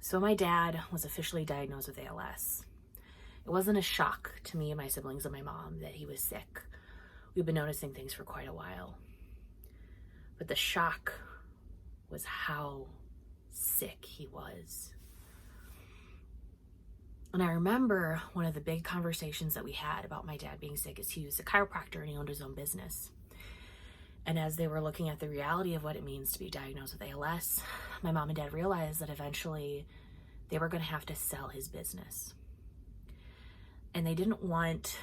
So my dad was officially diagnosed with ALS. It wasn't a shock to me and my siblings and my mom that he was sick. We've been noticing things for quite a while. But the shock was how sick he was. And I remember one of the big conversations that we had about my dad being sick is he was a chiropractor and he owned his own business. And as they were looking at the reality of what it means to be diagnosed with ALS, my mom and dad realized that eventually they were going to have to sell his business. And they didn't want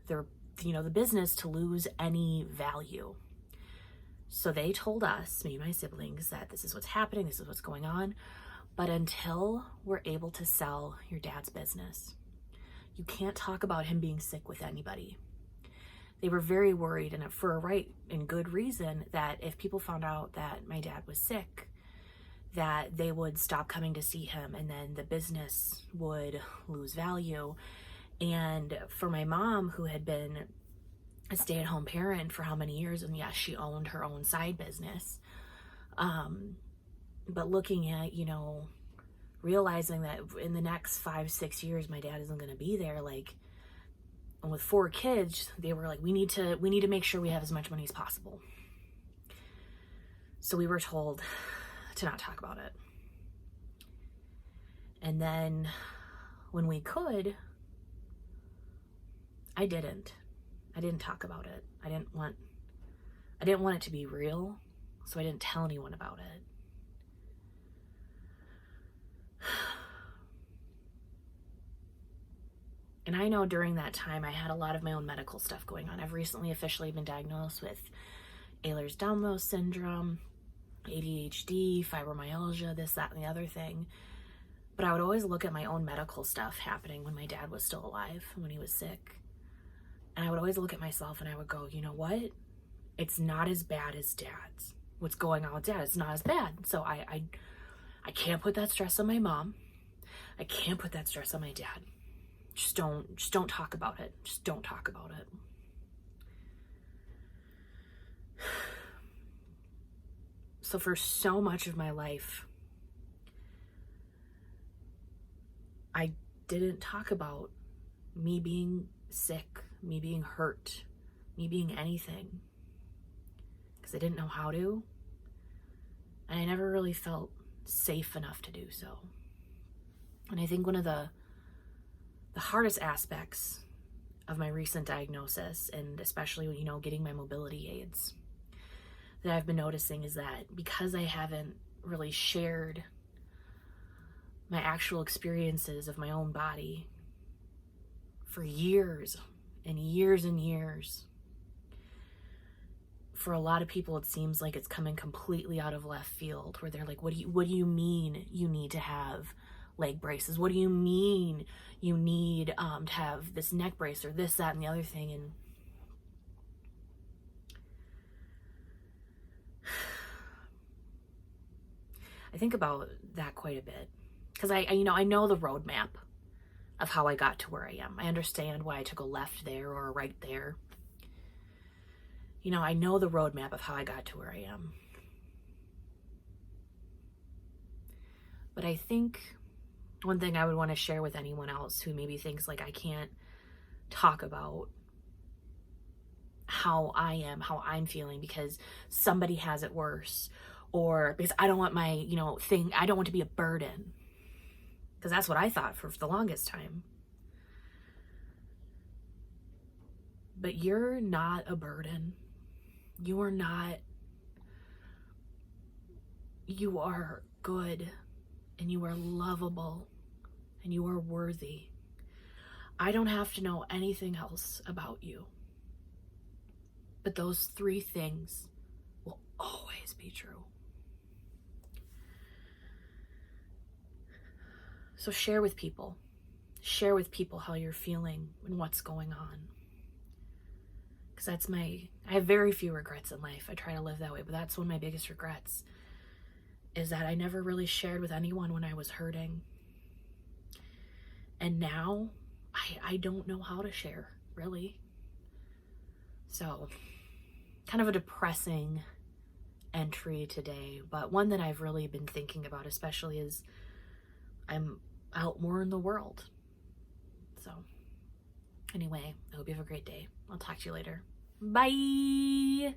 the business to lose any value. So they told us, me and my siblings, that this is what's happening, this is what's going on. But until we're able to sell your dad's business, you can't talk about him being sick with anybody. They were very worried, and for a right and good reason, that if people found out that my dad was sick, that they would stop coming to see him, and then the business would lose value. And for my mom, who had been a stay-at-home parent for how many years, and yes, she owned her own side business, but looking at, realizing that in the next 5-6 years, my dad isn't going to be there, and with 4 kids, they were like, we need to make sure we have as much money as possible. So we were told to not talk about it. And then when we could, I didn't talk about it. I didn't want it to be real, so I didn't tell anyone about it. And I know during that time I had a lot of my own medical stuff going on. I've recently officially been diagnosed with Ehlers-Danlos syndrome, ADHD, fibromyalgia, this, that, and the other thing. But I would always look at my own medical stuff happening when my dad was still alive, when he was sick. And I would always look at myself and I would go, you know what? It's not as bad as dad's. What's going on with dad? It's not as bad. So I can't put that stress on my mom. I can't put that stress on my dad. Just don't talk about it. Just don't talk about it. So for so much of my life, I didn't talk about me being sick, me being hurt, me being anything, because I didn't know how to, and I never really felt safe enough to do so. And I think one of the hardest aspects of my recent diagnosis, and especially, getting my mobility aids, that I've been noticing is that because I haven't really shared my actual experiences of my own body for years and years and years, for a lot of people it seems like it's coming completely out of left field, where they're like, what do you mean you need to have leg braces? What do you mean you need to have this neck brace or this, that, and the other thing? And I think about that quite a bit, because I know the roadmap of how I got to where I am. I understand why I took a left there or a right there. I know the roadmap of how I got to where I am. But I think one thing I would want to share with anyone else who maybe thinks like I can't talk about how I am, how I'm feeling because somebody has it worse, or because I don't want my, I don't want to be a burden. Because that's what I thought for the longest time. But you're not a burden. You are not. You are good, and you are lovable, and you are worthy. I don't have to know anything else about you. But those 3 things will always be true. So share with people. Share with people how you're feeling and what's going on. Because I have very few regrets in life. I try to live that way, but that's one of my biggest regrets, is that I never really shared with anyone when I was hurting. And now I don't know how to share, really. So, kind of a depressing entry today, but one that I've really been thinking about, especially as I'm out more in the world. So anyway, I hope you have a great day. I'll talk to you later. Bye.